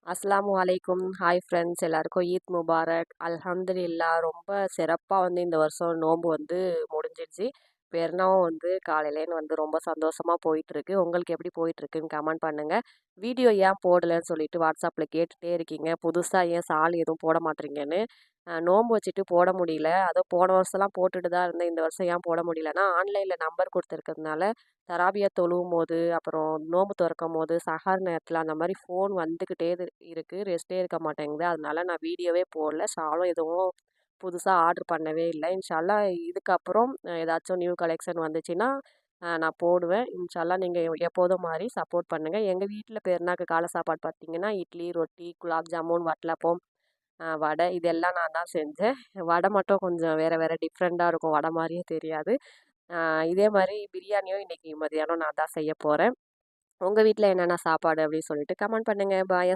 அஸ்ஸலாமு அலைக்கும். Hi friends, எல்லாருக்கும் ஈத் முபாரக். அல்ஹம்துலில்லாஹ். ரொம்ப சிறப்பாக இந்த வருஷம் நோன்பு முடிஞ்சிடுச்சு. பெருநாவும் காலையிலேன்னு ரொம்ப சந்தோஷமாக போயிட்டுருக்கு. உங்களுக்கு எப்படி போயிட்டுருக்குன்னு கமெண்ட் பண்ணுங்கள். வீடியோ ஏன் போடலைன்னு சொல்லிட்டு வாட்ஸ்அப்பில் கேட்டுகிட்டே இருக்கீங்க. புதுசாக ஏன் சால் எதுவும் போட மாட்டீங்கன்னு. நோன்பு வச்சுட்டு போட முடியல. அதுவும் போன வருஷம்லாம் போட்டுட்டு தான் இருந்தேன். இந்த வருஷம் ஏன் போட முடியலன்னா, ஆன்லைனில் நம்பர் கொடுத்துருக்கிறதுனால தராபியா தொழுவும் போது, அப்புறம் நோன்பு திறக்கும் போது, சஹர் நேரத்தில் அந்த மாதிரி ஃபோன் வந்துக்கிட்டே இருக்குது. ரெஸ்ட்டே இருக்க மாட்டேங்குது. அதனால நான் வீடியோவே போடல. ஷாலும் எதுவும் புதுசாக ஆர்டர் பண்ணவே இல்லை. இன்ஷால்லா இதுக்கப்புறம் ஏதாச்சும் நியூ கலெக்ஷன் வந்துச்சுன்னா நான் போடுவேன். இன்ஷால்லா நீங்கள் எப்போதும் மாதிரி சப்போர்ட் பண்ணுங்கள். எங்கள் வீட்டில் பெருநாக்கு காலை சாப்பாடு பார்த்தீங்கன்னா, இட்லி, ரொட்டி, குலாப் ஜாமுன், வட்டலப்பம், வடை இதெல்லாம் நான் தான் செஞ்சேன். வடை மட்டும் கொஞ்சம் வேறு வேறு டிஃப்ரெண்ட்டாக இருக்கும். வடை மாதிரியே தெரியாது. இதே மாதிரி பிரியாணியும் இன்றைக்கி மதியானம் நான் தான் செய்ய போகிறேன். உங்கள் வீட்டில் என்னென்ன சாப்பாடு அப்படின்னு சொல்லிட்டு கமெண்ட் பண்ணுங்கள். பாய்.